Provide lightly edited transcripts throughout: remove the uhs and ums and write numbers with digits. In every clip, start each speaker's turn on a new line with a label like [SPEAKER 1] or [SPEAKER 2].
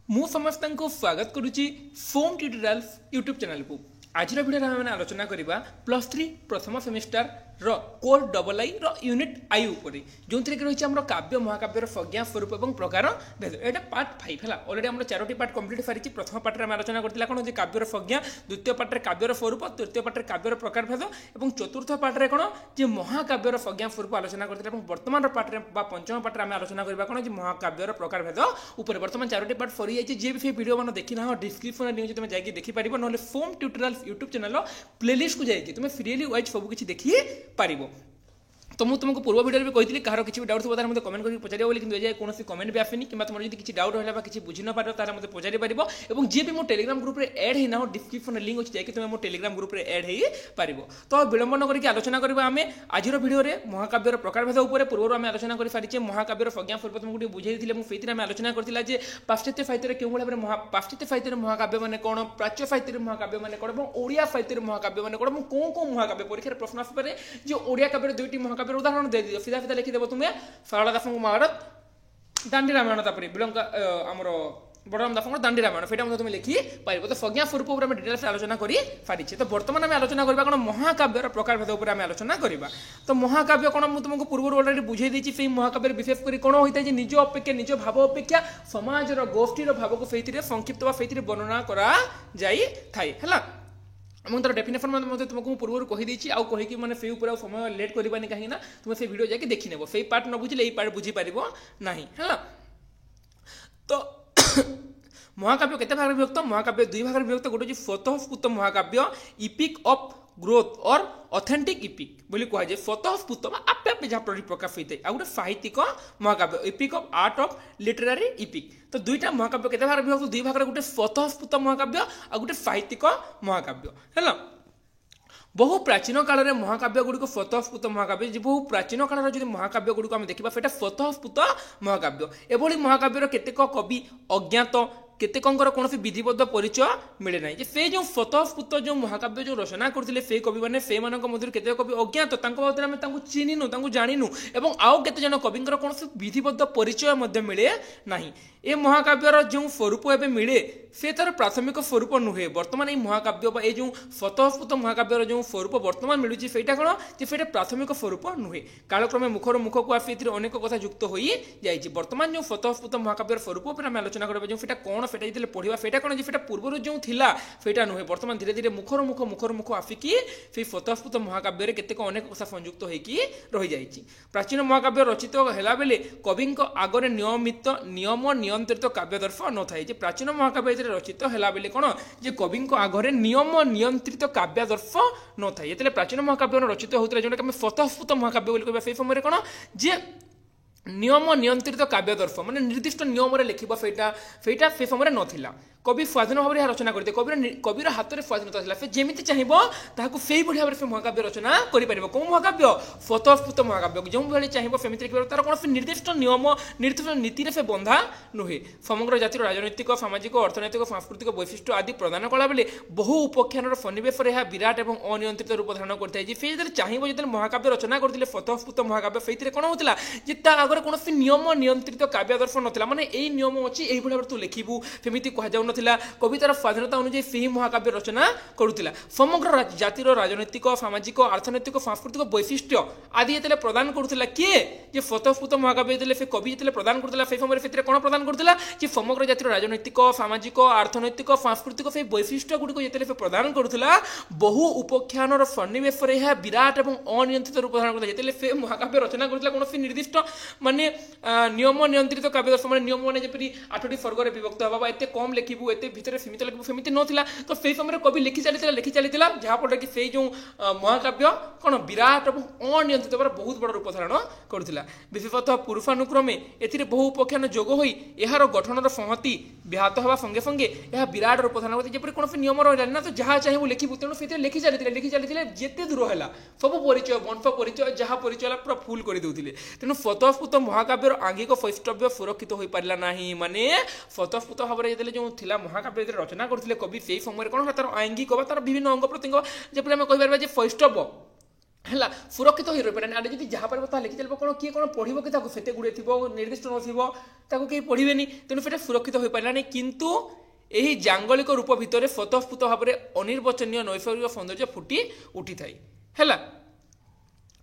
[SPEAKER 1] मु समस्त को स्वागत करुच्ची फोम ट्यूटोरियल्स यूट्यूब चैनल को। आज भिडियो आम आलोचना करवा +3 प्रथम semester core double I unit I उपर जो रही है काव्य महाकाव्यर संज्ञा स्वरूप और प्रकार भेद। यहाँ पार्ट 5 है अलरेडी आम 4टी पार्ट कम्प्लीट सारी। प्रथम पार्ट में आलोचना करता कौन काव्यर संज्ञा, द्वितीय पार्ट में काव्यर स्वरूप, तृतीय पार्ट में काव्यर प्रकार भेद और चतुर्थ पार्ट में कौन जे महाकाव्यर संज्ञा स्वरूप आलोचना करते। वर्तमान पार्ट में पंचम पार्ट में आलोचना करवा कौन महाकाव्यर प्रकार भेद उपर। वर्तमान 4टी पार्ट सरी जाइए। जी भी वीडियो मैंने देखी ना डिस्क्रिप्शन न्यूज तुम जाकि देखिपार ना foam tutorials YouTube channel playlist को जाइए तुम फ्रीली वाइज सब किसी देखी पारिबो। तो मुझे तुमको पूर्व वीडियो भी कही कहार किसी भी डाउट थोड़ा मतलब कमेंट करके पचार बोली कि कौन कमेंट भी आसनी कि तुम जो किसी डाउट है किसी बुझी न पार तार मतलब पचारि पार। और जी भी मो टेलीग्राम ग्रुप में ऐड है ना डिस्क्रिप्शन लिंक अच्छी जाकि तुम मो टेलीग्राम ग्रुप में ऐड हो पार। तो विलंब न करके आलोचना करवा आम आज भिडियो महाकाव्यर प्रकार भेद उपर। पूर्व आम आलोचना कर सारी महाकाव्यर संज्ञा स्वरूप तुमको बुझे से आम आलोचना करता है पाश्चात्य साहित्य क्यों भाव पाश्चात्य साहित्य महाकाव्य मैंने कौन, प्राच्य साहित्य महाकाव्य मैंने कौन और ओडिया साहित्य महाकाव्य मैंने कौन कौन कौन महाकाव्य परीक्षा प्रश्न आसपे जो ओडिया काव्यर 2टी महाकाव्यर उदाहरण दे दियो सीधा सीधा लिखिदेव तुम्हें सारला दास महाभारत दांडी रामायण तापर बिलंका आमर बड़राम दास दांडी रामायण से तुम लिखि पार। तो संज्ञा स्वरूप उपर डिटेल्स आलोचना कर सारी। तो बर्तमान आम आलोचना करवा कौन महाकाव्यर प्रकार भेद उपर आम आलोचना करवा। तो महाकाव्य कौन मुझे तुमको पूर्व अलरेडी बुझे देती से महाकाव्य विशेषकर कौन होता है निज अपेक्षा निज भाव अपेक्षा समाजर गोष्ठीर भाव को से संक्षिप्त से वर्णना करा जाई थाए है। तार डेफिनेशन मैं तुमको पूर्व कहीदी आउ कहीकि मैंने से ऊपर समय लेट करवानी कहीं तुम से वीडियो जाके देखी नेब से पार्ट न बुझे पार्ट बुझीपार ना है। तो महाकाव्य केते भाग विभक्त? महाकाव्य 2 भाग विभक्त। गोटे स्वतःस्फूर्त महाकाव्य इपिक ऑफ ग्रोथ और ऑथेंटिक इपिक बोली कह जाए। स्वतःस्फूर्त आपे आपे जहाँ प्रकाश होता है। आ गोटे साहित्यिक महाकाव्य EPIC of art of literary EPIC. तो 2टा महाकाव्य केते भाग विभक्त? 2 भाग। गोटे स्वतःस्फूर्त महाकाव्य आ गोटे साहित्यिक महाकाव्य है। बहु प्राचीन काल में महाकाव्य गुड़िक स्वतःस्फूर्त महाकाव्य बहु प्राचीन काल जो महाकाव्य गुड़िक आम देखा से स्वतःस्फूर्त महाकाव्य। एभली महाकाव्यर केतेक कवि अज्ञात केतेकंकर कौन विधिबद्ध परिचय मिले ना से जो स्वतःस्फूर्त जो महाकाव्य जो रचना करते से कवि मैंने से मध्य केते कवि अज्ञात आम चिन्हनु जाणीनु और आउ केते जन कविंकर कौन विधिबद्ध परिचय मिले ना। ए महाकाव्यर जो स्वरूप एवं मिले से तार प्राथमिक स्वरूप नुहे। बर्तमान ये महाकाव्य जो स्वतःस्फूर्त महाकाव्यर जो स्वरूप बर्तमान मिलूँ से कौन से प्राथमिक स्वरूप नुहे। कालक्रमे मुखर मुख को आसी अनेक कथा युक्त हो जाए। बर्तमान जो स्वतःस्फूर्त महाकाव्यर स्वरूप पर आम आलोचना करा जो कौन से पढ़ा से कौन जो पूर्व जो था नुहे। बर्तमान धीरे धीरे मुखर मुख आसिकी से स्वतःस्फूर्त महाकाव्य केतेक अनेक कथा संयुक्त हो रही जाए। प्राचीन महाकाव्य रचित है बेले कवि आगे नियमित नियम नियंत्रित काव्यदर्श न थाए। प्राचीन महाकाव्य रचित है बेले कौन जे कवि आगे नियम नियंत्रित काव्यदर्श न थाए। ये प्राचीन महाकाव्य रचित होता है जो स्वतःस्फूर्त महाकाव्य से समय कौन जे नियम नियंत्रित काव्यदर्श माने निर्दिष्ट नियम लिखा से समय नाला। कवि स्वाधीन भाव में रचना करते कविर हाथ में स्वाधीनता था से जमी चाहिए से भाव में महाकाव्य रचना कर कौ महाकाव्य स्वतःस्फूर्त महाकाव्य जो भाई चाहिए सेमि तार कौन निर्दिष्ट नियम निर्दिष्ट नीति से बंधा नुहे। समग्र जातिर राजनैतिक सामाजिक अर्थनैतिक सांस्कृतिक वैशिष्ट्य आदि प्रदान कला बेले बहु उपाख्यान सन्निवेश विराट और अनियंत्रित रूप धारण करता है। से जो चाहिए जो महाकाव्य रचना करते स्वतःस्फूर्त महाकाव्य से कौन होता है कौन नियम नियंत्रित काव्यदर्श नाला माने यही नियम अच्छी यही भाव तू लिखू सेमि कहुना कवितार स्वाधीनता अनुଯାयी से महाकाव्य रचना करुला। समग्र जातिर राजनैतिक सामाजिक अर्थनैतिक सांस्कृतिक वैशिष्ट्य आदि ये प्रदान करुला किए जे स्वतःस्फूर्त महाकाव्य से कवि जो प्रदान करुला से समय से कौन प्रदान करुला कि समग्र जातिर राजनैतिक सामाजिक अर्थनैतिक सांस्कृतिक से वैशिष्ट्य गुड़िक जो प्रदान करुला बहु उपाख्यान सन्निवेश विराट और अनियंत्रित रूप धारण करता से महाकाव्य रचना करुला कौन निर्दिष्ट माने नियम नियंत्रित काव्यदर्श माने नियम मैंने जपरी 8टी स्वर्ग विभक्त हवा एत कम लिखू एत भितर सीमित लिखू सेमती नाला। तो से समय कवि लिखि चली जहाँफल कि से जो महाकाव्य कौन विराट और अनियंत्रित बहुत बड़ रूप धारण करुला। विशेषतः पुरुषानुक्रमे ए बहु उपाख्यान जोग हो यार गठनर संहति व्याहत हवा संगे संगे यह विराट रूप धारण करते जपरी कौन नियम रहा ना। तो जहाँ चाहिए लिखू तेणु से लिखि चली जिते दूर है सब परिचय वंश परिचय जहाँ परिचय पूरा फुल कर देते। तेणु स्वतःस्फूर्त महाकाव्यर आंगिक वैष्टव्य सुरक्षित हो पारा ना माने स्वतःस्फूर्त भाव में जो महाकाव्य रचना करते कवि से समय कौन तार आंगिक तार विभिन्न अंग प्रत्यंग जब आम कहीपर वैष्टव ହେଲା ସୁରକ୍ଷିତ ହୋଇ ରହିପାରିଲାନି। ଆଡ଼େ ଯଦି ଯାହା ପାରିବ ତାହା ଲେଖି ଚାଲିବ, କ'ଣ କିଏ କ'ଣ ପଢ଼ିବ କି ତାକୁ ସେତେ ଗୁଡ଼େ ଥିବ ନିର୍ଦ୍ଦିଷ୍ଟ ନଥିବ ତାକୁ କେହି ପଢ଼ିବେନି, ତେଣୁ ସେଇଟା ସୁରକ୍ଷିତ ହୋଇପାରିଲାନି। କିନ୍ତୁ ଏହି ଜାଙ୍ଗଳିକ ରୂପ ଭିତରେ ସ୍ୱତଃସ୍ଫୁର୍ତ୍ତ ଭାବରେ ଅନିର୍ବାଚନୀୟ ନୈସର୍ଗିକ ସୌନ୍ଦର୍ଯ୍ୟ ଫୁଟି ଉଠିଥାଏ। ହେଲା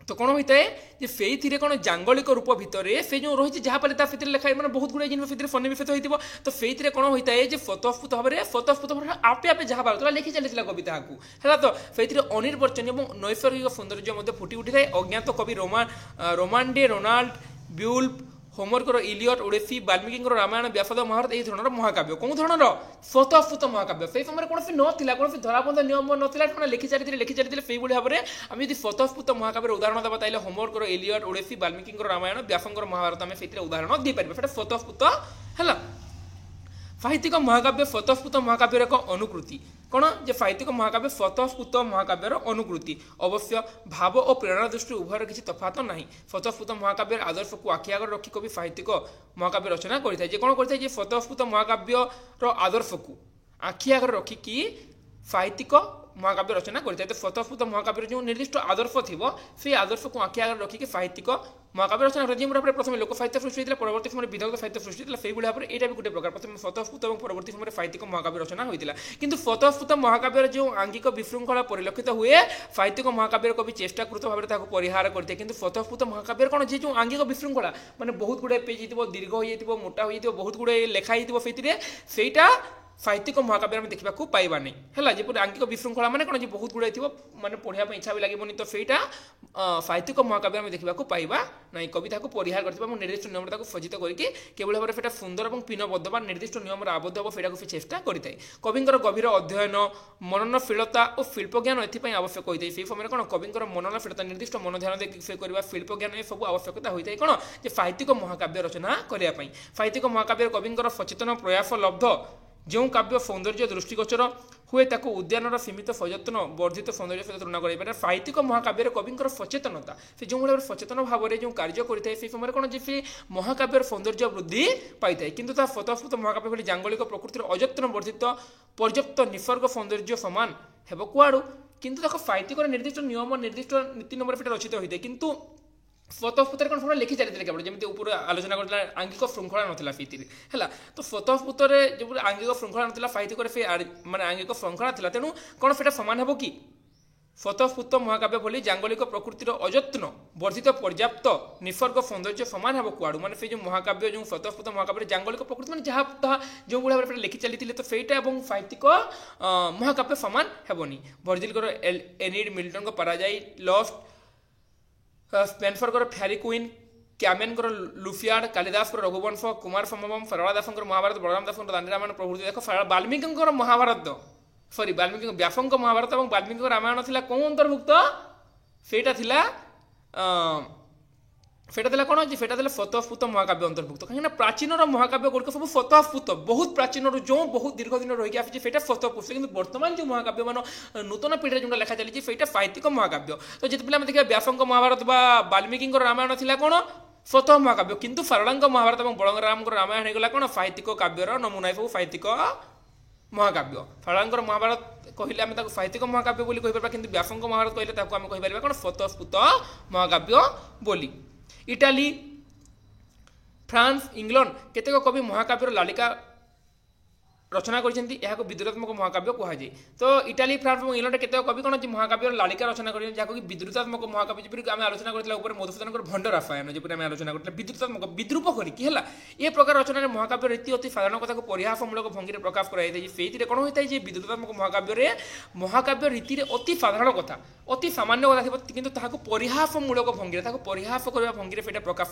[SPEAKER 1] তো কোণ হয়ে যে সেইথিরে কোণ জাঙ্গলিক রূপ ভিতরে সে যে রয়েছে যা পারে তা ভিতরে লেখা মানে বহুত গুড়াই জিনিস ভিতরে সন্নিবেশিত হয়ে তো সেইথিরে কোণ হয়ে যে স্বতঃস্ফূর্ত ভাবে আপে আপে যা পারে তোরা লিখি চালিয়েছিল কবি তাহাকু হল তো সেইথিরে অনির্বাচনীয় এবং নৈসর্গিক সৌন্দর্য মধ্যে ফুটি উঠিଥାଏ। অজ্ঞাত কবি রোমান্ডে রোনাল্ড বিউল্ফ হোমরকর ইলিয়ট ওডেসি বাল্মীকিঙ্কর রামায়ণ ব্যাসদ মহাভারত এই ধরনের মহাকাব্য কোন ধরনের স্বতঃস্ফূর্ত মহাকাব্য সেই সময় কোণী নথিলা কোণী ধরাবন্ধ নিয়ম নথিলা মানে লিখি চালিয়ে সেইভাবে ভাবে আমি যদি স্বতঃস্ফূর্ত মহাকাব্যের উদাহরণ দেওয়া তাহলে হোমরকর ইলিয়ট ওডেসি বাল্মীকিঙ্কর রামায়ণ ব্যাসঙ্কর মহাভারত আমি সেইটির উদাহরণ দিয়েপারি সেটা স্বতঃস্ফূর্ত হল। সাহিত্যিক মহাকাব্য স্বতঃস্ফূর্ত মহাকাব্যের এক অনুকৃতি কোণ যে সাহিত্যিক মহাকাব্য স্বতঃস্ফূর্ত মহাকাব্যের অনুকৃতি অবশ্য ভাব ও প্রেরণা দৃষ্টি উভয়ের কিছু তফাত না। স্বতঃস্ফূর্ত মহাকাব্যের আদর্শকু আখি আগরে রক্ষি কবি সাহিত্যিক মহাকাব্য রচনা করে যে কোণ করে যে স্বতঃস্ফূর্ত মহাকাব্যর আদর্শকু আখি আগরে রক্ষিকি সাহিত্যিক মহাকাব্য রচনা করে তো স্বতঃস্ফূর্ত মহাকাব্যের যে নির্দিষ্ট আদর্শ থাকবে সেই আদর্শকু আখি আগরে রক্ষিকি সাহিত্যিক মহাকাব্য রচনা করে যেভাবে প্রথমে লোক সাহিত্য সৃষ্টি হয়েছিল পরবর্তী সময় বিধগ্ধ সাহিত্য সৃষ্টি হয়েছিল সেইভাবে ভাবে এটা গোটে প্রকার প্রথমে স্বতঃস্ফূর্ত এবং পরবর্তী সময় সাহিত্যিক মহাকাব্য রচনা হয়েছিল। কিন্তু স্বতঃস্ফূর্ত মহাকাব্যের যে আঙ্গিক বিশৃঙ্খলা পরিলক্ষিত হুয়ে সাহিত্যিক মহাকাব্যের কবি চেষ্টাকৃত ভাবে তাকে পরিহার করে কিন্তু স্বতঃস্ফূর্ত মহাকাব্যের কোণ যে আঙ্গিক বিশৃঙ্খলা মানে বহুত গুড়াই পেজ হয়ে দীর্ঘ হয়ে মোটা হয়ে বহুত গুড়াই লেখা হয়ে সেইটা সাহিত্যিক মহাকাব্য আমি দেখা পাইবা নাই হল যেপরি আঙ্গিক বিশৃঙ্খলা মানে কোণ যে বহুত গুড়াই মানে পড়া ইচ্ছা বি লাগবনি তো সেইটা সাহিত্যিক মহাকাব্য আমি দেখা পাইবা নাই। কবি তাকে পরিহার করে এবং নির্দিষ্ট নিয়ম তাকে সজ্জিত করি কিভাবে ভাবে সেটা সুন্দর এবং পিনবদ্ধ বা নির্দিষ্ট নিয়মের আবদ্ধ হব সেটা সে চেষ্টা করে থাকে। কবিঙ্কর গভীর অধ্যয়ন মননশীলতা ও শিল্পজ্ঞান এথিপাই আবশ্যক হয়ে সেই সময় কোণ কবিঙ্কর মননশীলতা নির্দিষ্ট মনোধ্যান দিয়ে করা শিল্পজ্ঞান এসবু আবশ্যকতা হয়ে থাকে কোণ যে সাহিত্যিক মহাকাব্য রচনা করা। সাহিত্যিক মহাকাব্যের কবিঙ্কর সচেতন প্রয়াস লব্ধ যে কাব্য সৌন্দর্য দৃষ্টিগোচর হুয়ে তাকে উদ্যানর সীমিত সযত্ন বর্ধিত সৌন্দর্য সহ তুলনা করে সাহিত্যিক মহাকাব্যের কবিঙ্কর সচেতনতা সে যে ভাবে সচেতন ভাবে যে কার্য করে থাকে সেই সময় কোণ যে সে মহাকাব্যের সৌন্দর্য বৃদ্ধি পাই থাকে। কিন্তু তা স্বতঃস্ফূর্ত মহাকাব্য ভি জাঙ্গলিক প্রকৃতির অযত্ন বর্ধিত পর্যাপ্ত নিসর্গ সৌন্দর্য সমান হেব কুয়াড়ু কিন্তু দেখো সাহিত্যিকর নির্দিষ্ট নিয়ম নির্দিষ্ট নীতি নম্বর সেটা রচিত হয়ে থাকে। কিন্তু স্বতঃস্ফূর্তরে কোণ সবাই লিখি চালিয়ে কেবল যেমন উপরে আলোচনা করছিল আঙ্গিক শৃঙ্খলা নথিলা সেইথিরে হল তো স্বতঃস্ফূর্তরে যে আঙ্গিক শৃঙ্খলা নথিলা সাহিত্যিকরে সে মানে আঙ্গিক শৃঙ্খলা লা তেণু কোণ সেটা সমান হব কি স্বতঃস্ফূর্ত মহাকাব্য ভলি জাঙ্গলিক প্রকৃতির অযত্ন বর্ধিত পর্যাপ্ত নিসর্গ সৌন্দর্য সমান হব কুয়াড়ু মানে সেই যে মহাকাব্য যে স্বতঃস্ফূর্ত মহাকাব্যের জাঙ্গলিক প্রকৃতি মানে যা তাহা যে ভাবে সেটা লিখি চালিয়ে তো সেইটা এবং সাহিত্যিক মহাকাব্য সমান হবনি। ভর্জিলকর Enid মিল্টনক পারাজাই lost স্পেনসরকর ফ্যারি queen ক্যামেনকর লুফিয়ার্ড কালিদাসকর Raghuvamsha Kumar সম্ভবম Sarala দাসঙ্কর Mahabharata Balaram দাসঙ্কর Dandi Ramayana প্রভৃতি দেখো বাল্মীকিঙ্কর মহাভারত সরি বাল্মীকি ব্যাসঙ্ক মহাভারত এবং বাল্মীকি রামায়ণ লা কোন অন্তর্ভুক্ত সেইটা লা সেটা লা কোণ যে সেটা লা স্বতঃস্ফূর্ত মহাকাব্য অন্তর্ভুক্ত কারণ প্রাচীনর মহাকাব্য গুড়িক সব স্বতঃস্ফূর্ত বহুত প্রাচীনর যে বহুত দীর্ঘদিন রয়েছে আসছে সেটা স্বতঃস্ফূর্ত কিন্তু বর্তমান যে মহাকাব্য মানে নূতন পিঢ়িরে যেটা লেখা চালিছে সেইটা সাহিত্যিক মহাকাব্য। তো যেতবে আমি দেখা ব্যাসঙ্ক মহাভারত বা বাল্মীকিঙ্কর রামায়ণ লা কোণ স্বতঃ মহাকাব্য কিন্তু সারলাঙ্ক মহাভারত এবং বলরামঙ্কর রামায়ণ হয়ে গলা কোণ সাহিত্যিক কাব্যর নমুনা সব সাহিত্যিক মহাকাব্য। সারলাঙ্কর মহাভারত কহিলে আমি তাকে সাহিত্যিক মহাকাব্য বলে কহিপারা কিন্তু ব্যাসঙ্ক মহাভারত কহিলে তাকে আমি কহিপারা কোণ স্বতঃস্ফূর্ত মহাকাব্য বলি। ইটালি ফ্রান্স ইংল্যান্ড কেতেক কবি মহাকাব্যর লালিকা রচনা করেছেন এখন বিদ্রুতাত্মক মহাকাব্য কুহযায়। তো ইটালি ফ্রান্স এবং ইংল্যান্ডে কেতেক কবি কোণ যে মহাকাব্যর লালিকা রচনা করেছেন যাকে বিদ্রুতাত্মক মহাকাব্য যেপরি আমি আলোচনা করেছিলাম উপরে মধুসূদনকর ভণ্ড রাসায়ন যেপরি আমি আলোচনা করেছিলাম বিদ্রুতাত্মক বিদ্রুপ করি কি হল এ প্রকার রচনার মহাকাব্য রীতি অতি সাধারণ কথা পরিহাসমূলক ভঙ্গিরে প্রকাশ করা যাই সেইথিরে কোণ হয়ে যে বিদ্রুতাত্মক মহাকাব্যরে মহাকাব্য রীতিরে অতি সাধারণ কথা অতি সামান্য কথা থাকবে কিন্তু তাহাকে পরিহাসমূলক ভঙ্গিরে তাকে পরিহাস করা ভঙ্গিরে সেটা প্রকাশ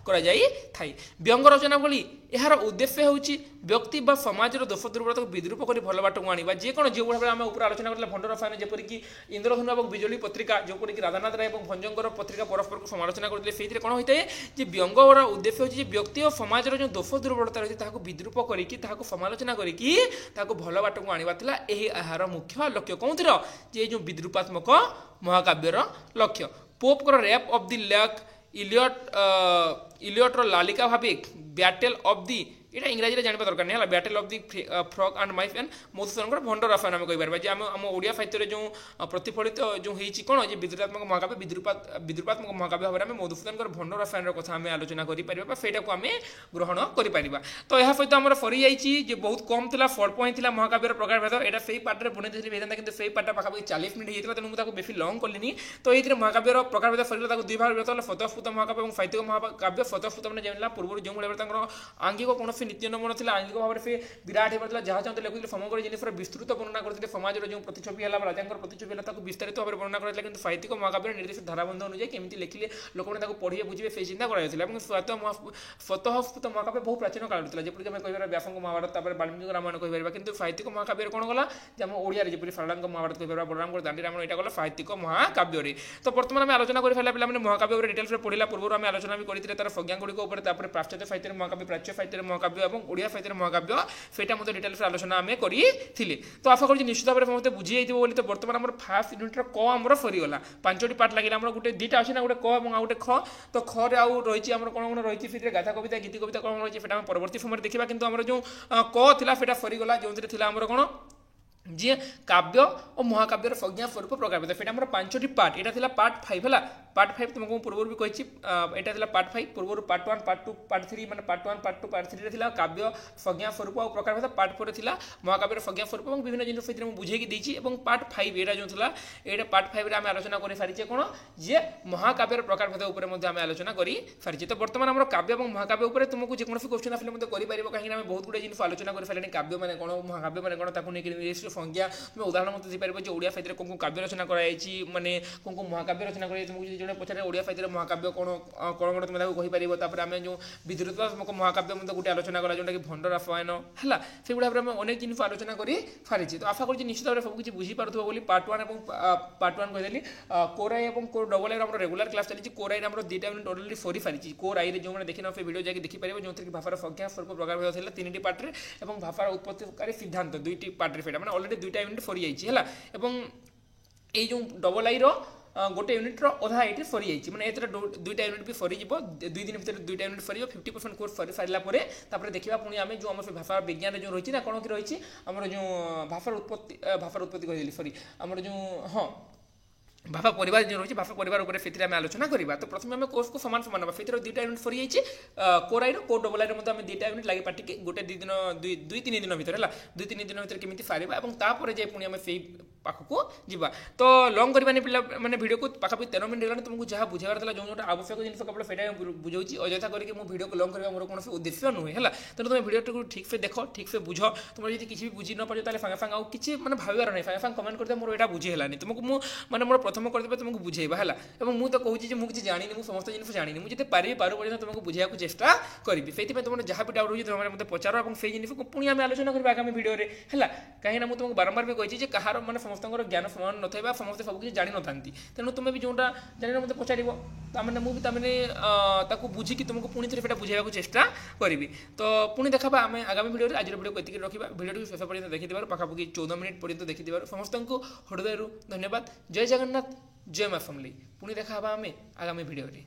[SPEAKER 1] করা যাই থাই। ব্যঙ্গ রচনা বলি এর উদ্দেশ্য হচ্ছে ব্যক্তি বা সমাজের দোষ দুর্বলতাকে বিদ্রুপ করে ভাল বাটক আনবা যে কোনো যে ভাবে আমি উপরে আলোচনা করলে ভণ্ড রসায়ন যেপরিক ইন্দ্রধনু এবং বিজুলি পত্রিকা যেপরিক রাধানাথ রায় এবং ভঞ্জঙ্কর পত্রিকা পরস্পরকে সমালোচনা করলে সেইথিরে কোণ হয়ে যে ব্যঙ্গর উদ্দেশ্য হচ্ছে যে ব্যক্তি ও সমাজের যে দোষ দুর্বলতা রয়েছে তাকে বিদ্রুপ করি তাকে সমালোচনা করি তাকে ভাল বাটক আনবা লা এই এর মুখ্য লক্ষ্য কোনথির যে এই যে বিদ্রুপাত্মক মহাকাব্যর লক্ষ্য। পোপকর র্যাপ অফ দি লেক ইলিয়টর লালিকা ভাবে ব্যাটেল অফ দি এটা ইংরাজীরে জানিবা দরকার নেই হল battle of the frog and mice and মধুসূদনଙ୍କର ভଣ୍ଡ রাফায়ନ ଆମେ କହିପାରିବା ଯେ ଆମ ଓଡ଼ିଆ ସାହିତ୍ୟରେ ଯେଉଁ ପ୍ରତିଫଳିତ ଯେଉଁ ହେଇଛି କ'ଣ ଯେ ବିଦ୍ରୁପାତ୍ମକ ମହାକାବ୍ୟ ବିଦ୍ରୁପାତ୍ମକ ମହାକାବ୍ୟ ଭାବରେ ଆମେ ମଧୁସୂଦନଙ୍କର ଭଣ୍ଡ ରାଫାୟନର କଥା ଆମେ ଆଲୋଚନା କରିପାରିବା ବା ସେଇଟାକୁ ଆମେ ଗ୍ରହଣ କରିପାରିବା। ତ ଏହା ସହିତ ଆମର ସରିଯାଇଛି ଯେ ବହୁତ କମ୍ ଥିଲା ସ୍ୱଳ୍ପ ହିଁ ଥିଲା ମହାକାବ୍ୟର ପ୍ରକାରଭେଦ ଏଇଟା ସେଇ ପାର୍ଟରେ ବନେଇ ଦେଇଥିଲି ହେଇଥାନ୍ତା କିନ୍ତୁ ସେଇ ପାର୍ଟଟା ପାଖାପାଖି 40 ମିନିଟ୍ ହେଇଯାଇଥିଲା ତେଣୁ ମୁଁ ତାକୁ ବେଶୀ ଲଙ୍ଗ କଲିନି। ତ ଏଇଥିରେ ମହାକାବ୍ୟର ପ୍ରକାରଭେଦ ସରିଲା ତାକୁ ଦୁଇ ଭାଗରେ ବିଭକ୍ତ ହେଲା ସ୍ୱତଃସ୍ଫୂର୍ତ୍ତ ମହାକାବ୍ୟ ଏବଂ ସାହିତ୍ୟିକ ମହାକାବ୍ୟ। ସ୍ୱତଃସ୍ଫୂର୍ତ୍ତ ମାନେ ଜାଣିଲା ପୂର୍ବରୁ ଯେଉଁ ଭଳି ଭାବରେ ତାଙ୍କର ଆଙ୍ଗିକ କୌଣସି ନୀତି ନିୟମ ନଥିଲା ଆଙ୍ଗିକ ଭାବରେ ସେ ବିରାଟ ହେଇପାରୁଥିଲା ଯାହା ଚାହୁଁଥିଲେ ଲେଖୁଥିଲେ ସମଗ୍ର ଜିନିଷର ବିସ୍ତୃତ ବର୍ଣ୍ଣନା କରୁଥିଲେ ସମାଜର ଯେଉଁ ପ୍ରତିଛବି ହେଲା ବା ରାଜାଙ୍କର ପ୍ରତିଛବି ହେଲା ତାକୁ ବିସ୍ତାରିତ ଭାବରେ ବର୍ଣ୍ଣନା କରାଯାଇଥିଲା କିନ୍ତୁ ସାହିତ୍ୟିକ ମହାକାବ୍ୟର ନିର୍ଦ୍ଦିଷ୍ଟ ଧାରାବନ୍ଧ ଅନୁଯାୟୀ କେମିତି ଲେଖିଲେ ଲୋକମାନେ ତାକୁ ପଢ଼ିବେ ବୁଝିବେ ସେହି ଚିନ୍ତା କରାଯାଇଥିଲା। ଏବଂ ସ୍ୱତଃସ୍ଫୂର୍ତ୍ତ ମହାକାବ୍ୟ ବହୁ ପ୍ରାଚୀନ କାଳରୁ ଥିଲା ଯେପରିକି ଆମେ କହିପାରିବା ବ୍ୟାସଙ୍କ ମହାଭାରତ ତାପରେ ବାଲ୍ମୀକି ରାମାୟଣ କହିପାରିବା କିନ୍ତୁ ସାହିତ୍ୟିକ ମହାକାବ୍ୟରେ କ'ଣ ଗଲା ଯେ ଆମ ଓଡ଼ିଆରେ ଯେପରି ସାରଳାଙ୍କ ମହାଭାରତ କହିପାରିବା ବଳରାମଙ୍କର ଦାଣ୍ଡି ରାମାୟଣ ଏଇଟା ଗଲା ସାହିତ୍ୟିକ ମହାକାବ୍ୟରେ। ତ ବର୍ତ୍ତମାନ ଆମେ ଆଲୋଚନା କରିସାରିଲା ପିଲାମାନେ ମହାକାବ୍ୟ ଉପରେ ଡିଟେଲ୍ସରେ ପଢ଼ିଲା ପୂର୍ବରୁ ଆମେ ଆଲୋଚନା ବି କରିଥିଲେ ତାର ସଂଜ୍ଞାଗୁଡ଼ିକ ଉପରେ ତାପରେ ପାଶ୍ଚାତ୍ୟ ସାହିତ୍ୟରେ ମହାକାବ୍ୟ ପ୍ରାଚ୍ୟ ସାହିତ୍ୟରେ ମହାକାବ୍ୟ ଏବଂ ଓଡ଼ିଆ ସାହିତ୍ୟରେ ମହାକାବ୍ୟ ସେଇଟା ମଧ୍ୟ ଡିଟେଲ୍ସରେ ଆଲୋଚନା ଆମେ କରିଥିଲେ। ତ ଆଶା କରୁଛି ନିଶ୍ଚିତ ଭାବରେ ମୋତେ ବୁଝିଯାଇଥିବ ବୋଲି। ତ ବର୍ତ୍ତମାନ ଆମର ଫାର୍ଷ୍ଟ ୟୁନିଟ୍ର କ ଆମର ସରିଗଲା 5ଟି ପାର୍ଟ ଲାଗିଲା ଆମର ଗୋଟେ ଦୁଇଟା ଅଛି ନା ଗୋଟେ କ ଏବଂ ଆଉ ଗୋଟେ ଖ। ତ ଖରେ ଆଉ ରହିଛି ଆମର କ'ଣ କ'ଣ ରହିଛି ସେଥିରେ ଗାଥା କବିତା ଗୀତି କବିତା କ'ଣ ରହିଛି ସେଇଟା ଆମେ ପରବର୍ତ୍ତୀ ସମୟରେ ଦେଖିବା କିନ୍ତୁ ଆମର ଯେଉଁ କ ଥିଲା ସେଇଟା ସରିଗଲା ଯେଉଁଥିରେ ଥିଲା ଆମର କ'ଣ যে কাব্য ও মহাকাব্যর সংজ্ঞা স্বরূপ প্রকারভেদ সেটা আমার 5টি পার্ট এটা লা পার্ট 5 হল পার্ট 5 তোমাকে পূর্বর বি কইছি এটা লা পার্ট 5 পূর্বর পার্ট 1 পার্ট 2 পার্ট 3 মানে পার্ট 1 পার্ট 2 পার্ট 3 রে লা কাব্য সংজ্ঞা স্বরূপ ও প্রকারভেদ পার্ট 4 রে লা মহাকাব্যর সংজ্ঞা স্বরূপ এবং বিভিন্ন জিনিস ভিতরে মু বুঝাইকি দিয়েছি এবং পার্ট 5 এটা যে লা এটা পার্ট 5 রে আমি আলোচনা করে সারিছে কোন যে মহাকাব্যর প্রকারভেদ উপরে মধ্যে আমি আলোচনা করি সারিছে। তো বর্তমান আমরা কাব্য এবং মহাকাব্য উপরে তোমাকে যে কোনসি কোশ্চেন আসলে মধ্যে করি পারিব কাহিনা আমি বহুত গুড়ে জিনিস আলোচনা করে ফেলেনি কাব্য মানে কোন মহাকাব্য মানে কোন তাকে নিয়ে নির্দিষ্ট সংজ্ঞা তুমি উদাহরণ মতো ଦେଇପାରିବ ଯେ ଓଡ଼ିଆ ସାହିତ୍ୟରେ କୋଉ କାବ୍ୟ ରଚନା କରାଯାଇଛି ମାନେ କୋଉ ମହାକାବ୍ୟ ରଚନା କରାଯାଇଛି ତୁମକୁ ଯଦି ଜଣେ ପଚାରେ ଓଡ଼ିଆ ସାହିତ୍ୟରେ ମହାକାବ୍ୟ କ'ଣ କ'ଣ ଗୋଟେ ତୁମେ ତାକୁ କହିପାରିବ। ତାପରେ ଆମେ ଯେଉଁ ବିଦ୍ରୁପାତ୍ମକ ମହାକାବ୍ୟ ମଧ୍ୟ ଗୋଟେ ଆଲୋଚନା କଲା ଯେଉଁଟାକି ଭଣ୍ଡ ରାଫାୟନ ହେଲା ସେଗୁଡ଼ା ଭାବରେ ଆମେ ଅନେକ ଜିନିଷ ଆଲୋଚନା କରି ସାରିଛି। ତ ଆଶା କରୁଛି ନିଶ୍ଚିତ ଭାବରେ ସବୁ କିଛି ବୁଝିପାରୁଥିବ ବୋଲି ପାର୍ଟ 1 ଏବଂ ପାର୍ଟ 1 କହିଦେଲି କୋରାଇ ଏବଂ କୋ ଡବଲ ଆଇର ଆମର ରେଗୁଲାର କ୍ଲାସ୍ ଚାଲିଛି। କୋରାଇରେ ଆମର 2ଟା ୟୁନିଟ୍ ଅଲରେଡ଼ି ସରି ସାରିଛି। କୋରାଇରେ ଯେଉଁମାନେ ଦେଖିନ ସେ ଭିଡ଼ିଓ ଯାଇକି ଦେଖିପାରିବେ ଯେଉଁଥିରେ କି ଭାଷାର ସଂଜ୍ଞା ସ୍ୱରୂପ ପ୍ରକାରଭେଦ ଥିଲା 3ଟି ପାର୍ଟରେ ଏବଂ ଭାଷାର ଉତ୍ପତ୍ତିକାରୀ ସିଦ୍ଧାନ୍ତ 2ଟି ପାର୍ଟରେ ସେଇଟା ମାନେ ଅଲରେଡ଼ି 2ଟା ୟୁନିଟ୍ ସରିଯାଇଛି ହେଲା। ଏବଂ এই যে ডবল আইর গোটে ইউনিটর অধা এটি সরিযাই মানে এতে 2টা ইউনিট বি সরিযোগ 2 দিন ভিতরে 2টা ইউনিট সরিযোগ 50% কোর্স সরি সারা পরে তারপরে দেখা পুঁ আমি যে আমার ভাষা বিজ্ঞান যে রয়েছে না কোণ কি রয়েছে আমার যে ভাষার উৎপত্তি কহিলি সরি আমার যে হ্যাঁ ভাষা পরিবার যে রয়েছে ভাষা পরিবার উপরে সেটি আমি আলোচনা করা। তো প্রথমে আমি কোর্সকে সমান সমান হবা সেটি 2টা ইউনিট সরিযাই কোরাইর কো ডবল আইর মধ্যে আমি 2টা ইউনিট লাগে পাটিকে গোটে 2-3 দিন ভিতরে হল 2-3 দিন ভিতরে কেমিতি সারিবা এবং তারপরে যাই পুঁ আমি সেই পাখকু যা। তো লং করবানি পিলা মানে ভিডিওকে পাখাপাখি 13 মিনিট হলানি তোমাকে যা বুঝাবার লা যেটা আবশ্যক জিনিস কেবল সেটা বুঝাউছি অযথা করি মু ভিডিওকে লং করা মোর কোণী উদ্দেশ্য নুহে হল। তেমন তুমি ভিডিওটাকে ঠিকসে দেখ ঠিকসে বুঝ তোমার যদি কিছু বুঝি ন পারো তাহলে সাঙ্গে সাঙ্গে আউ কিছু মানে ভাবিবার নাই সাঙ্গে সাঙ্গে কমেন্ট করতে মোর এটা বুঝি হেলানি তোমাকে মু মানে মোর প্রথম করদেবে তোমাকে বুঝাইবা হল। এবং মু তো কହୁছি যে মু কিছু জানিনি মু সমস্ত জিনিস জানিনি মু যেতে পারি পারু পর্যন্ত তোমাকে বুঝাইବାକୁ চেষ্টা করিবি সেইপাই তোমার যা বি ডাউট রয়েছে তোমার মধ্যে পচার এবং সেই জিনিসকে পুঁ আমি আলোচনা করি আগামী ভিডিওরে হল। কাহিଁକି ମୁଁ ତୁମକୁ ବାରମ୍ବାର ବି କହିଛି ଯେ କାହାର ମାନେ ସମସ୍ତଙ୍କର ଜ୍ଞାନ ସମାନ ନଥାଏ ବା ସମସ୍ତେ ସବୁ କିଛି ଜାଣିନଥାନ୍ତି ତେଣୁ ତୁମେ ବି ଯେଉଁଟା ଜାଣିନ ମୋତେ ପଚାରିବ ତାମାନେ ମୁଁ ବି ତାମାନେ ତାକୁ ବୁଝିକି ତୁମକୁ ପୁଣି ଥରେ ସେଇଟା ବୁଝାଇବାକୁ ଚେଷ୍ଟା କରିବି। ତ ପୁଣି ଦେଖାବା ଆମେ ଆଗାମୀ ଭିଡ଼ିଓରେ ଆଜିର ଭିଡ଼ିଓକୁ ଏତିକି ରଖିବା। ଭିଡ଼ିଓଟିକୁ ଶେଷ ପର୍ଯ୍ୟନ୍ତ ଦେଖିଥିବାରୁ ପାଖାପାଖି 14 ମିନିଟ୍ ପର୍ଯ୍ୟନ୍ତ ଦେଖିଥିବାରୁ ସମସ୍ତଙ୍କୁ ହୃଦୟରୁ ଧନ୍ୟବାଦ। ଜୟ ଜଗନ୍ନାଥ ଜୟ ମା ସମଲେଇ। ପୁଣି ଦେଖା ହେବା ଆମେ ଆଗାମୀ ଭିଡ଼ିଓରେ।